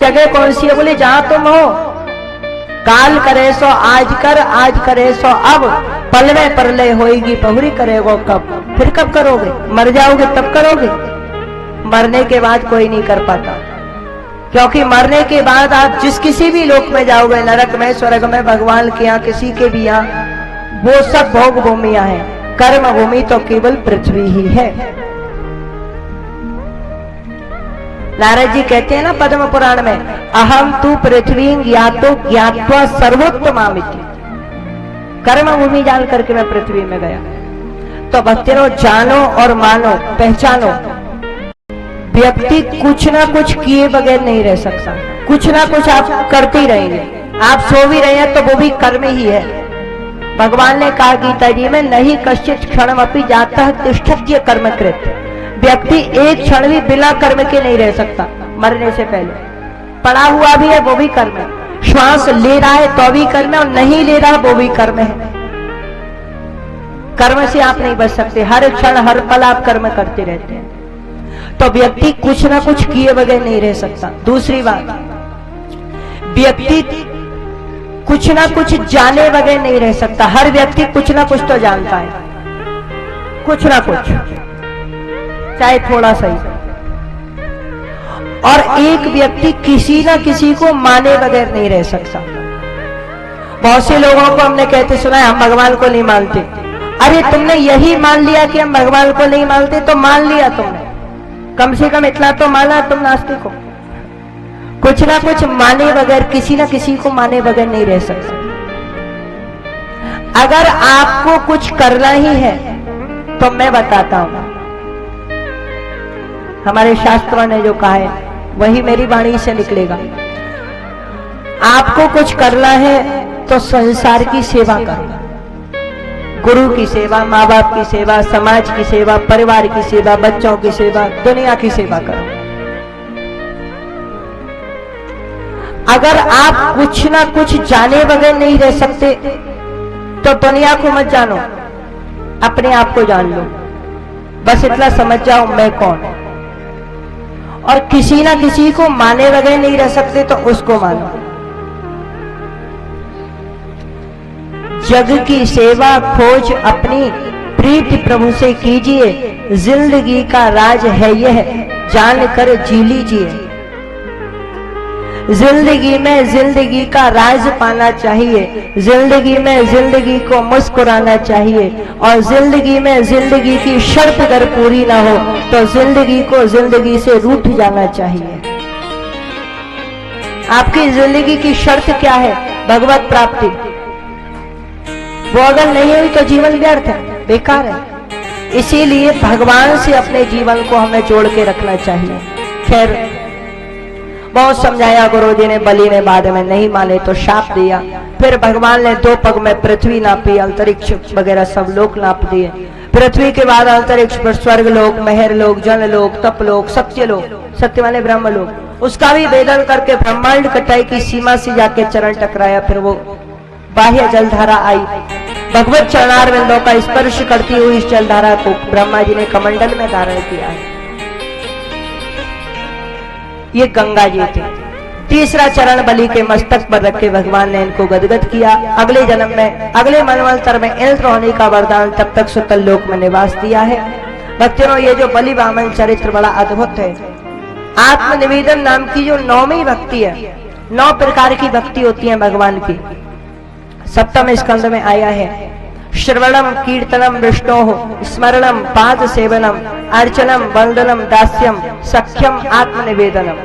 जगह कौन सी है? बोले जहां तुम हो। काल करे सो आज कर, आज करे सो अब, पल में परलय होएगी बहुरी करेगो कब। फिर कब करोगे? मर जाओगे तब करोगे। मरने के बाद कोई नहीं कर पाता, क्योंकि मरने के बाद आप जिस किसी भी लोक में जाओगे, नरक में, स्वर्ग में, भगवान के यहाँ, किसी के भी यहाँ, वो सब भोग भूमियां हैं। कर्म भूमि तो केवल पृथ्वी ही है। नारद जी कहते हैं ना पद्म पुराण में, अहम तू पृथ्वी ज्ञातो ज्ञात्वा सर्वोत्तमामिति। कर्म भूमि जान करके मैं पृथ्वी में गया। तो भक्तों, जानो और मानो, पहचानो, व्यक्ति कुछ ना कुछ किए बगैर नहीं रह सकता। कुछ ना कुछ आप करते ही रहेंगे। आप सो भी रहे हैं तो वो भी कर्म ही है। भगवान ने कहा गीता जी में, नहीं कश्चित क्षणमपि जातः तिष्ठत्य कर्मकृत। व्यक्ति एक क्षण भी बिना कर्म के नहीं रह सकता। मरने से पहले पड़ा हुआ भी है वो भी कर्म है, श्वास ले रहा है तो भी कर्म है, और नहीं ले रहा वो भी कर्म है। कर्म से आप नहीं बच सकते। हर क्षण हर पल आप कर्म करते रहते हैं। तो व्यक्ति कुछ ना कुछ किए बगैर नहीं रह सकता। दूसरी बात, व्यक्ति कुछ ना कुछ जाने बगैर नहीं रह सकता। हर व्यक्ति कुछ ना कुछ तो जानता है, कुछ ना कुछ, चाहे थोड़ा सा ही। और एक व्यक्ति किसी ना किसी को माने बगैर नहीं रह सकता। बहुत से लोगों को हमने कहते सुना है, हम भगवान को नहीं मानते। अरे तुमने यही मान लिया कि हम भगवान को नहीं मानते, तो मान लिया तुमने, कम से कम इतना तो माना तुम नास्तिक हो। कुछ ना कुछ माने बगैर, किसी ना किसी को माने बगैर नहीं रह सकते। अगर आपको कुछ करना ही है तो मैं बताता हूं, हमारे शास्त्रों ने जो कहा है वही मेरी वाणी से निकलेगा। आपको कुछ करना है तो संसार की सेवा करो। गुरु की सेवा, माँ बाप की सेवा, समाज की सेवा, परिवार की सेवा, बच्चों की सेवा, दुनिया की सेवा करो। अगर आप कुछ ना कुछ जाने बगैर नहीं रह सकते तो दुनिया को मत जानो, अपने आप को जान लो। बस इतना समझ जाओ मैं कौन। और किसी ना किसी को माने बगैर नहीं रह सकते तो उसको मानो। जग की सेवा खोज अपनी, प्रीति प्रभु से कीजिए। जिंदगी का राज है यह, जान कर जी लीजिए। जिंदगी में जिंदगी का राज पाना चाहिए। जिंदगी में जिंदगी को मुस्कुराना चाहिए। और जिंदगी में जिंदगी की शर्त अगर पूरी ना हो तो जिंदगी को जिंदगी से रूठ जाना चाहिए। आपकी जिंदगी की शर्त क्या है? भगवत प्राप्ति। वो अगर नहीं हुई तो जीवन व्यर्थ है, बेकार है। इसीलिए भगवान से अपने जीवन को हमें जोड़ के रखना चाहिए। खैर, बहुत समझाया गुरु जी ने, बलि ने बाद में नहीं माने तो शाप दिया। फिर भगवान ने 2 पग में पृथ्वी नापी, अंतरिक्ष वगैरह सब लोक नाप दिए। पृथ्वी के बाद अंतरिक्ष पर स्वर्ग लोक, महर लोक, जन लोक, तप लोक, सत्य लोक, सत्य माने ब्रह्म लोक, उसका भी वेदन करके ब्रह्मांड कटाई की सीमा से जाके चरण टकराया। फिर वो बाह्य जलधारा आई, भगवत चरणारविंदों का स्पर्श करती हुई इस जलधारा को ब्रह्मा जी ने कमंडल में धारण किया है। ये गंगा जी थे। तीसरा चरण बलि के मस्तक पर रख के भगवान ने इनको गदगद किया। अगले जन्म में, अगले मनवंतर में इंद्र होने का वरदान, तब तक सुतल लोक में निवास दिया है। भक्तों, ये जो बलि वामन चरित्र बड़ा अद्भुत है। आत्मनिवेदन नाम की जो 9वीं भक्ति है, 9 प्रकार की भक्ति होती है भगवान की। 7वें स्कंद में आया है, श्रवणम कीर्तनम विष्णोः स्मरणम पाद सेवनम अर्चनम वंदनम दास्यम सख्यम आत्मनिवेदनम।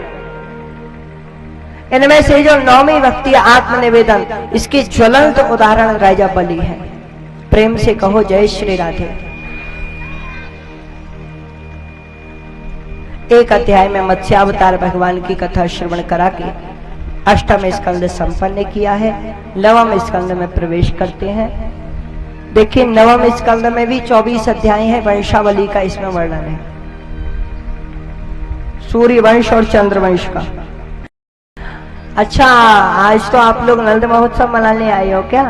इनमें से जो 9वीं भक्ति आत्मनिवेदन, इसकी ज्वलंत उदाहरण राजा बलि है। प्रेम से कहो जय श्री राधे। एक अध्याय में मत्स्यावतार भगवान की कथा श्रवण करा के 8वें स्कंद संपन्न किया है। 9वें स्कंद में प्रवेश करते हैं। देखिए, 9वें स्कंद में भी 24 अध्याय है। वंशावली का इसमें वर्णन है, सूर्य वंश और चंद्र वंश का। अच्छा, आज तो आप लोग नंद महोत्सव मनाने आए हो क्या?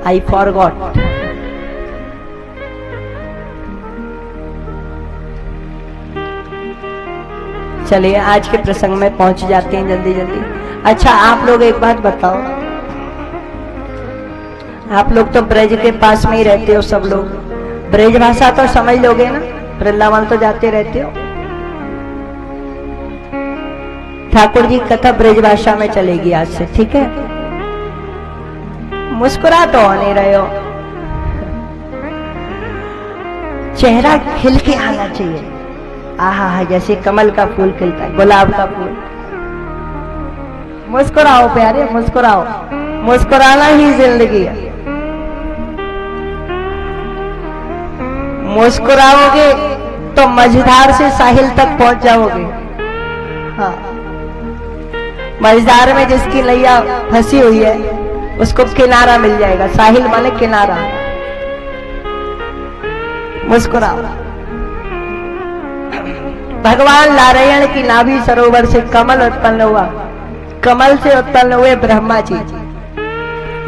I forgot. चलिए आज के प्रसंग में पहुंच जाते हैं जल्दी जल्दी। अच्छा आप लोग एक बात बताओ, आप लोग तो ब्रज के पास में ही रहते हो, सब लोग ब्रज भाषा तो समझ लोगे ना, वृंदावन तो जाते रहते हो। ठाकुर जी कथा ब्रज भाषा में चलेगी आज से, ठीक है? मुस्कुरा तो हो नहीं रहे हो, चेहरा खिल के आना चाहिए। आहा, जैसे कमल का फूल खिलता है, गुलाब का फूल। मुस्कुराओ प्यारे, मुस्कुराओ, मुस्कुराना ही जिंदगी है। मुस्कुराओगे तो मझधार से साहिल तक पहुंच जाओगे। हाँ, मझधार में जिसकी नैया फंसी हुई है उसको किनारा मिल जाएगा। साहिल माने किनारा। मुस्कुराओ। भगवान नारायण की नाभि सरोवर से कमल उत्पन्न हुआ। कमल से उत्पन्न हुए ब्रह्मा जी।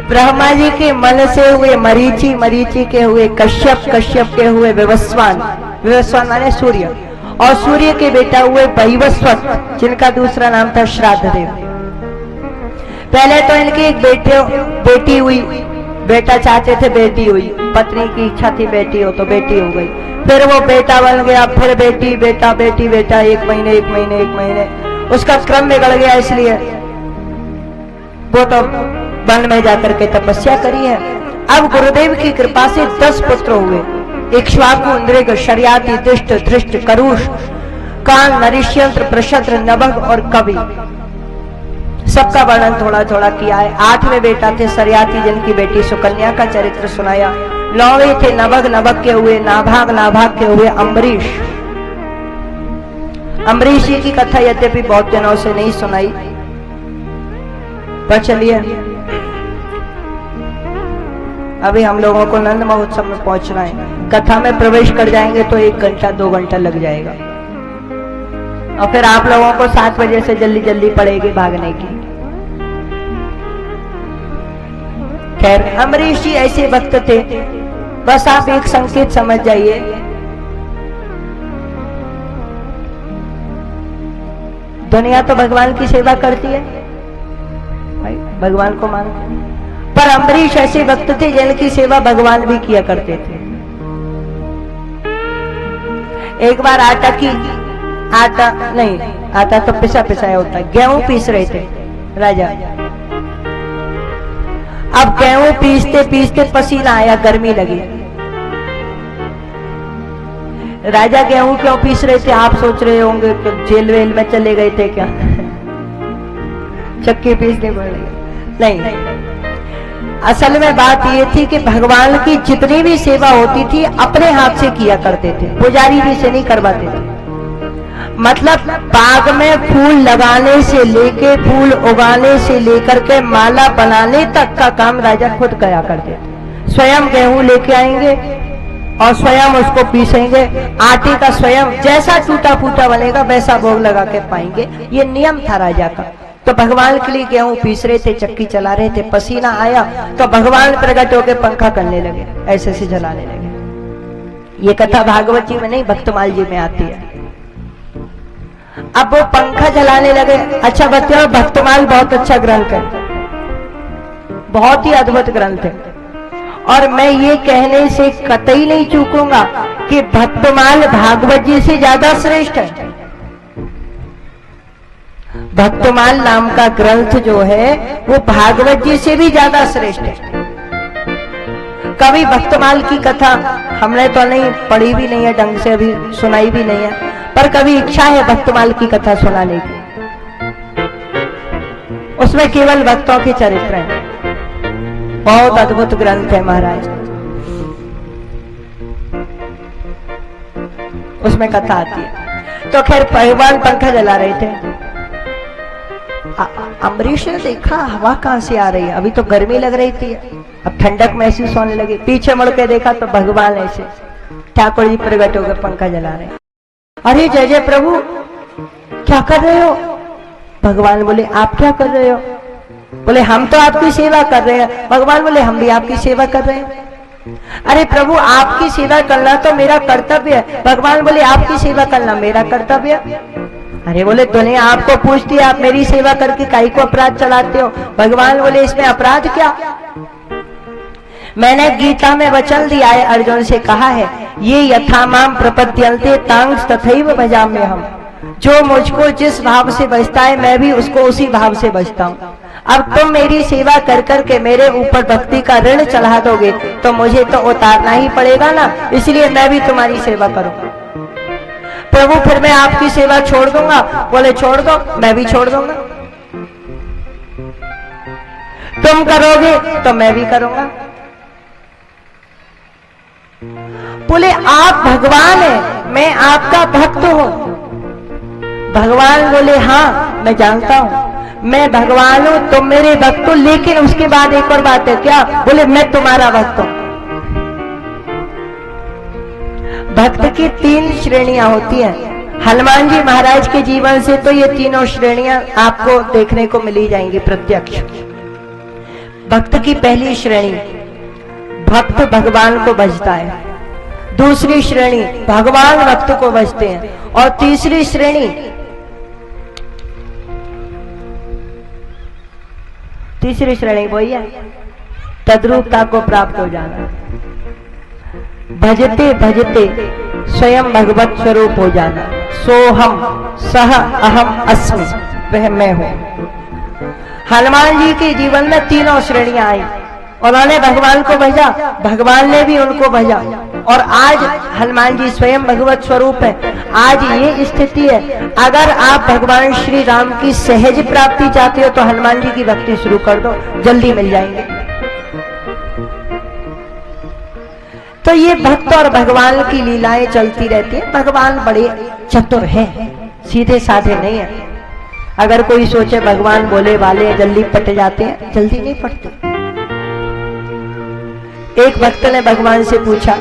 ब्रह्मा जी के मन से हुए मरीचि, मरीचि के हुए कश्यप, कश्यप के हुए विवस्वान, विवस्वान माने सूर्य, और सूर्य के बेटा हुए वैवस्वत, जिनका दूसरा नाम था श्राद्धदेव। पहले तो इनकी एक बेटी हुई, बेटा चाहते थे बेटी हुई, पत्नी की इच्छा थी बेटी हो तो बेटी हो गई, फिर वो बेटा बन गया, फिर बेटी, बेटा, बेटी, बेटा, एक महीने एक महीने एक महीने, उसका क्रम बिगड़ गया। इसलिए वो तो वन में जाकर के तपस्या करी है। अब गुरुदेव की कृपा से 10 पुत्र हुए। इक्ष्वाकु, नृग, शर्याति, दिष्ट, धृष्ट, करुष, कान, नरिष्यंत्र, प्रशत्र, नभग और कवि। सबका वर्णन थोड़ा थोड़ा किया है। 8वें बेटा थे शर्याति, जिनकी बेटी सुकन्या का चरित्र सुनाया। 9वें थे नभग, नभग के हुए नाभाग, नाभाग के हुए अम्बरीश। अम्बरीश जी की कथा यद्यपि बहुत दिनों से नहीं सुनाई, पर चलिए अभी हम लोगों को नंद महोत्सव में पहुंचना है। कथा में प्रवेश कर जाएंगे तो 1 घंटा 2 घंटा लग जाएगा, और फिर आप लोगों को 7 बजे से जल्दी जल्दी पड़ेगी भागने की। खैर, अम्बरीश जी ऐसे वक्त थे, बस आप एक संकेत समझ जाइए। दुनिया तो भगवान की सेवा करती है, भाई भगवान को मानते हैं, पर अम्बरीश ऐसे वक्त थे जिनकी सेवा भगवान भी किया करते थे। एक बार आटा तो पिसा पिसाया होता है, गेहूं पीस रहे थे राजा। अब गेहूं पीसते पीसते पसीना आया, गर्मी लगी। राजा गेहूं क्यों पीस रहे थे? आप सोच रहे होंगे कि जेल वेल में चले गए थे क्या? चक्की पीसने पड़ गई? नहीं, असल में बात ये थी कि भगवान की जितनी भी सेवा होती थी अपने हाथ से किया करते थे, पुजारी जी से नहीं करवाते थे। मतलब बाग में फूल लगाने से लेके फूल उगाने से लेकर के माला बनाने तक का काम राजा खुद किया करते थे। स्वयं गेहूं लेके आएंगे और स्वयं उसको पीसेंगे। आटे का स्वयं जैसा टूटा फूटा बनेगा वैसा भोग लगा के पाएंगे। ये नियम था राजा का। तो भगवान के लिए गेहूं पीस रहे थे, चक्की चला रहे थे, पसीना आया तो भगवान प्रकट होकर पंखा करने लगे, ऐसे से जलाने लगे। ये कथा भागवत जी में नहीं, भक्तमाल जी में आती है। अब वो पंखा जलाने लगे। अच्छा बताओ, भक्तमाल बहुत अच्छा ग्रंथ है, बहुत ही अद्भुत ग्रंथ है, और मैं ये कहने से कतई नहीं चूकूंगा कि भक्तमाल भागवत जी से ज्यादा श्रेष्ठ है। भक्तमाल नाम का ग्रंथ जो है वो भागवत जी से भी ज्यादा श्रेष्ठ है। कभी भक्तमाल की कथा हमने तो नहीं पढ़ी भी नहीं है ढंग से, अभी सुनाई भी नहीं है, पर कभी इच्छा है भक्तमाल की कथा सुनाने की। उसमें केवल भक्तों के चरित्र हैं। बहुत अद्भुत ग्रंथ है महाराज। उसमें कथा आती है। तो खैर भगवान पंखा जला रहे थे। अम्बरीश ने देखा हवा कहां से आ रही है, अभी तो गर्मी लग रही थी, अब ठंडक महसूस होने लगी। पीछे मुड़ के देखा तो भगवान ऐसे ठाकुर जी प्रकट होकर पंखा जला रहे। अरे जय जय प्रभु, क्या कर रहे हो? भगवान बोले आप क्या कर रहे हो? बोले हम तो आपकी सेवा कर रहे हैं। भगवान बोले हम भी आपकी सेवा कर रहे हैं। अरे प्रभु आपकी सेवा करना तो मेरा कर्तव्य है। भगवान बोले आपकी सेवा करना मेरा कर्तव्य। अरे बोले दुनिया आपको पूछती है आप मेरी सेवा करके काई को अपराध चलाते हो। भगवान बोले इसमें अपराध क्या? मैंने गीता में वचन दिया है, अर्जुन से कहा है, ये यथामाम प्रपद्यन्ते तांग तथैव भजाम्य हम। जो मुझको जिस भाव से बचता है मैं भी उसको उसी भाव से बचता हूँ। अब तुम मेरी सेवा कर करके मेरे ऊपर भक्ति का ऋण चढ़ा दोगे तो मुझे तो उतारना ही पड़ेगा ना, इसलिए मैं भी तुम्हारी सेवा करूंगा। प्रभु फिर मैं आपकी सेवा छोड़ दूंगा? बोले छोड़ दो, मैं भी छोड़ दूंगा। तुम करोगे तो मैं भी करूंगा। बोले आप भगवान है, मैं आपका भक्त हूं। भगवान बोले हाँ मैं जानता हूं, मैं भगवान हूं, तुम मेरे भक्त हो, लेकिन उसके बाद एक और बात है। क्या? बोले मैं तुम्हारा भक्त हूं। भक्त की 3 श्रेणियां होती हैं। हनुमान जी महाराज के जीवन से तो ये तीनों श्रेणियां आपको देखने को मिली जाएंगी प्रत्यक्ष। भक्त की पहली श्रेणी, भक्त भगवान को भजता है। दूसरी श्रेणी, भगवान भक्त को भजते हैं। और तीसरी श्रेणी, वही है तद्रूपता को प्राप्त हो जाना, भजते भजते स्वयं भगवत स्वरूप हो जाना। सोहम सह अहम अस्मि, वह मैं हूं। हनुमान जी के जीवन में तीनों श्रेणियां आई। उन्होंने भगवान को भजा, भगवान ने भी उनको भजा, और आज हनुमान जी स्वयं भगवत स्वरूप है। आज ये स्थिति है, अगर आप भगवान श्री राम की सहज प्राप्ति चाहते हो तो हनुमान जी की भक्ति शुरू कर दो, जल्दी मिल जाएंगे। तो ये भक्त और भगवान की लीलाएं चलती रहती है। भगवान बड़े चतुर हैं, सीधे साधे नहीं है। अगर कोई सोचे भगवान बोले वाले जल्दी पट जाते हैं, जल्दी नहीं पटते। एक भक्त ने भगवान से पूछा,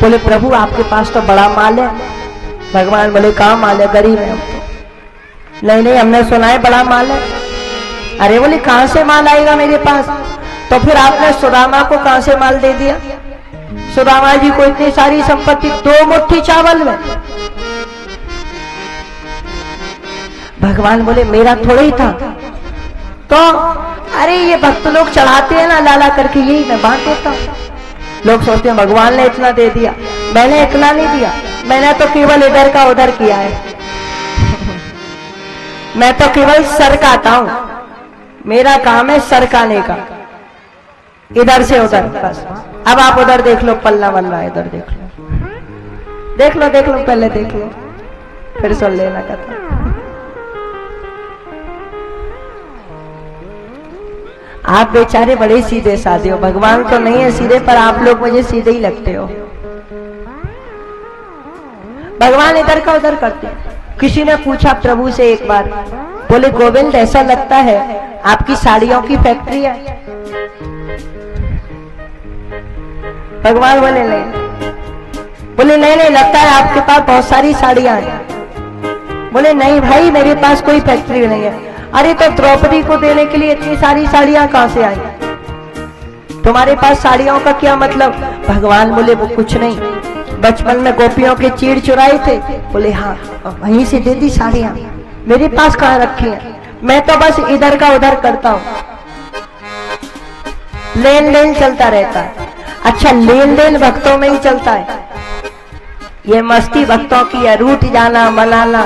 बोले प्रभु आपके पास तो बड़ा माल है। भगवान बोले कहाँ माल है, गरीब है हम तो। नहीं हमने सुना है बड़ा माल है। अरे बोले कहां से माल आएगा मेरे पास? तो फिर आपने सुदामा को कहां से माल दे दिया? सुदामा जी को इतनी सारी संपत्ति 2 मुट्ठी चावल में। भगवान बोले मेरा थोड़ा ही था। तो अरे ये भक्त लोग चढ़ाते हैं ना लाला करके, यही मैं बांट देता हूं। लोग सोचते हैं भगवान ने इतना दे दिया, मैंने इतना नहीं दिया, मैंने तो केवल इधर का उधर किया है। मैं तो केवल सरकाता हूं, मेरा काम है सरकाने का, इधर से उधर बस। अब आप उधर देख लो, पल्ला बन रहा है, इधर देख लो, देख लो पहले देख लो, फिर सुन लेना कथा। आप बेचारे बड़े सीधे साधे हो, भगवान तो नहीं है सीधे, पर आप लोग मुझे सीधे ही लगते हो। भगवान इधर का उधर करते हैं। किसी ने पूछा प्रभु से एक बार, बोले गोविंद ऐसा लगता है आपकी साड़ियों की फैक्ट्री है। भगवान बोले नहीं, लगता है आपके पास बहुत सारी साड़ियां हैं। बोले नहीं भाई मेरे पास कोई फैक्ट्री नहीं है। अरे तो द्रौपदी को देने के लिए इतनी सारी साड़ियां कहां से आई? तुम्हारे पास साड़ियों का क्या मतलब? भगवान बोले वो कुछ नहीं, बचपन में गोपियों के चीड़ चुराए थे। बोले हाँ, वहीं से दे दी साड़ियां, मेरे पास कहां रखी है? मैं तो बस इधर का उधर करता हूं, लेन देन चलता रहता है। अच्छा, लेन देन भक्तों में ही चलता है। ये मस्ती भक्तों की है, रूठ जाना, मनाना,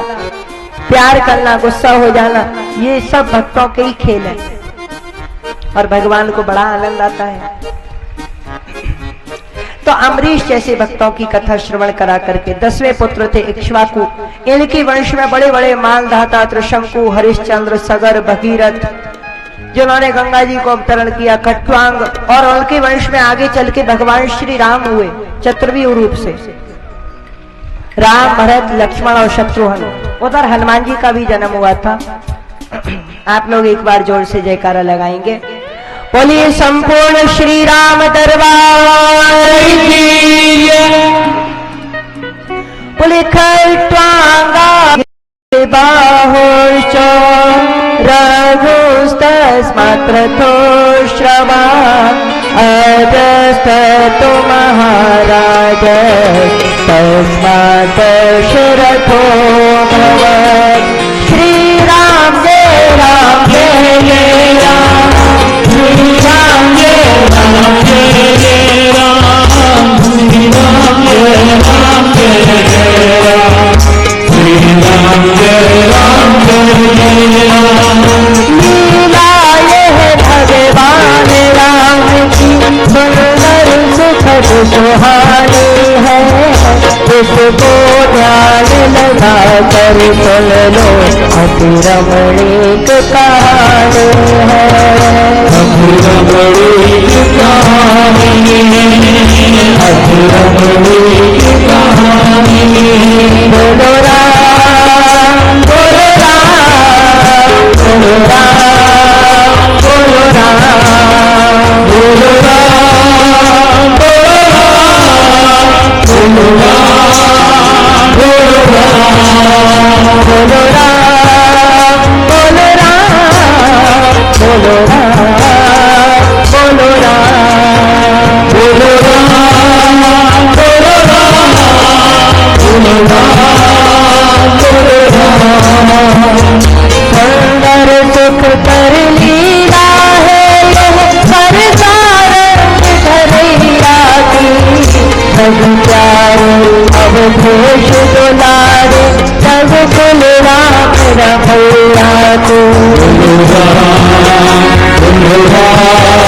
प्यार करना, गुस्सा हो जाना, ये सब भक्तों के ही खेल है, और भगवान को बड़ा आनंद आता है। तो अम्बरीश जैसे भक्तों की कथा श्रवण करा करके 10वें पुत्र थे इक्ष्वाकु। इनके वंश में बड़े बड़े मानधाता त्रिशंकु, हरिश्चंद्र, सगर, भगीरथ, जिन्होंने गंगा जी को अवतरण किया, खट्वांग, और उनके वंश में आगे चल के भगवान श्री राम हुए चतुर्व्यूह रूप से। राम, भरत, लक्ष्मण और शत्रुघ्न। उधर हनुमान जी का भी जन्म हुआ था। आप लोग एक बार जोर से जयकारा लगाएंगे। बोलिए संपूर्ण श्री राम दरबार की। बोले खट्वांगा बाहुश्च रघुस्तस्मात्रथो श्रवा अजस्तु महाराज तस्मात् दशरथो भवत्। श्री राम जय राम जय जय राम, श्री राम जय राम जय जय राम, श्री राम जय राम जय जय राम, श्री राम जय राम जय जय राम। लीला यह भगवान राम की सुंदर सुखद सुहानी है, इसको ध्यान लगा कर सुन लो अति रमणीक कहानी है, अति रमणीक कहानी, अति रमणीक कहानी। बोलो राम बोलो राम बोलो राम बोलो राम बोलो राम बोलो राम बोलो राम बोलो राम बोलो राम बोलो राम बोलो राम बोलो राम बोलो राम बोलो राम बोलो राम बोलो राम। सुंदर सुख कर लीला है यह संसार धरैया की, सब प्यारे अवधेश दुलारे सब कुल राम रमैया को। बोलो राम बोलो राम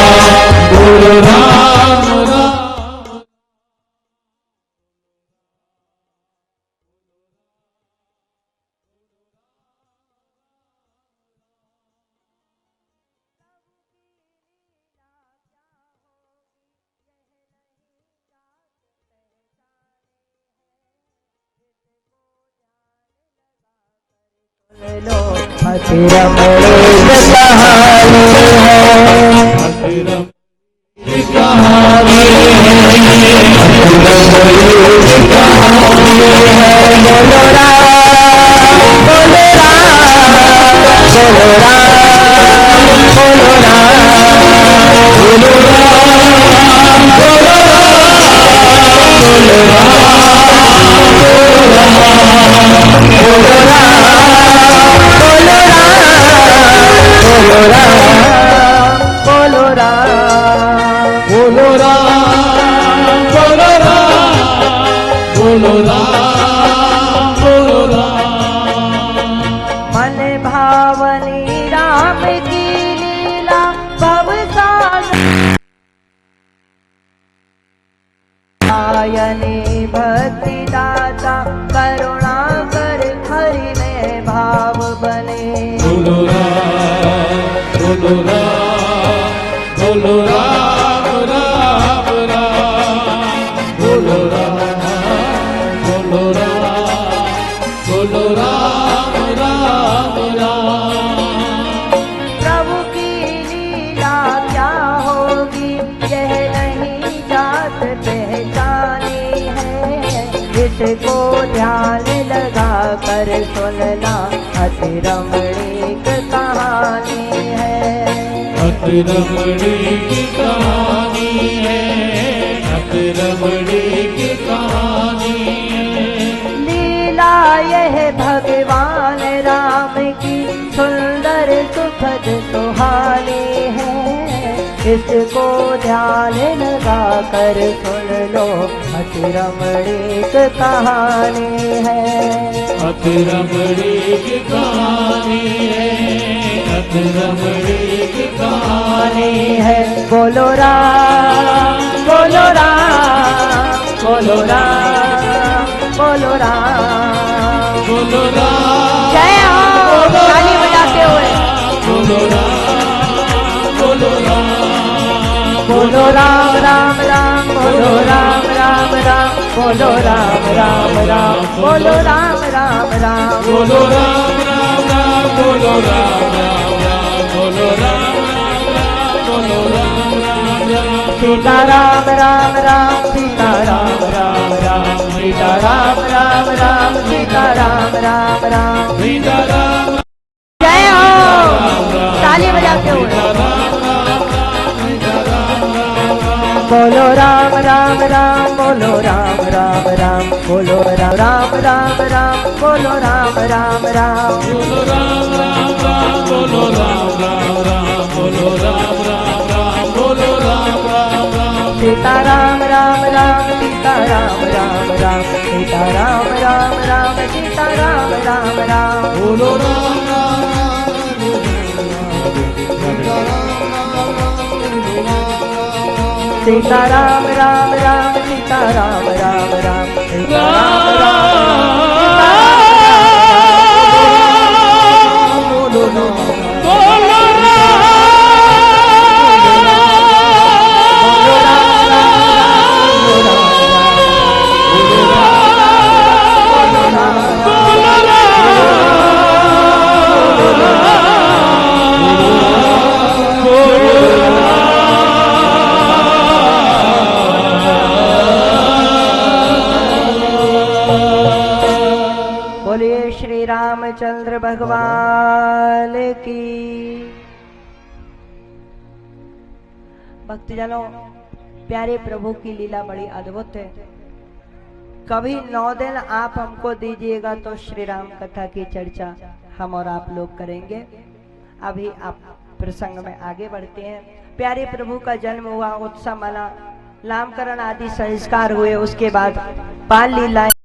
बोलो राम राम। लो अति रमणीक कहानी है, अति रमणीक कहानी है, अति रमणीक कहानी है। बोलो राम बोलो राम बोलो राम बोलो राम बोलो राम बोलो राम बोलो राम बोलो राम बोलो राम बोलो राम बोलो राम बोलो राम बोलो राम बोलो राम। मन भावनी राम की लीला भवसागर आयनी भक्ति दाता करुणा कर हरि में भाव बने। बोलो राम बोलो राम बोलो राम राम राम बोलो राम बोलो राम बोलो राम राम राम। प्रभु की लीला क्या होगी यह नहीं जात पहचानी है, इसको ध्यान लगा कर सुनना अति रमणीक कहानी है, अति रमणीक कहानी है, अति रमणीक कहानी है। लीला यह भगवान राम की सुंदर सुखद सुहानी है, इसको ध्यान लगा कर सुन लो अति रमणीक कहानी है, अति रमणीक कहानी है, अति रमणीक कहानी है। बोलो राम बोलो राम बोलो राम बोलो राम बोलो राम। जय हो ताली बजाते हुए बोलो राम बोलो राम बोलो राम राम राम बोलो राम राम राम बोलो राम राम राम बोलो राम राम राम बोलो राम राम राम बोलो राम राम राम बोलो राम राम राम बोलो राम राम राम। सीता राम राम राम सीता राम राम राम सीता राम राम राम सीता राम राम राम सीता राम। जय हो ताली बजाते हुए बोलो राम राम राम, बोलो राम राम राम, बोलो राम राम राम राम, बोलो राम राम राम, बोलो राम राम राम, बोलो राम राम राम, बोलो राम राम राम, बोलो राम राम राम। सीता राम राम राम, सीता राम राम राम, सीता राम राम राम, सीता राम राम राम, बोलो राम राम राम, सीता राम राम राम, सीता राम राम राम, सीता राम राम राम, बोलो बोलिए श्री रामचंद्र भगवान की। भक्तजनों, प्यारे प्रभु की लीला बड़ी अद्भुत है। कभी 9 दिन आप हमको दीजिएगा तो श्री राम कथा की चर्चा हम और आप लोग करेंगे। अभी आप प्रसंग में आगे बढ़ते हैं। प्यारे प्रभु का जन्म हुआ, उत्सव मना, नामकरण आदि संस्कार हुए, उसके बाद बाल लीला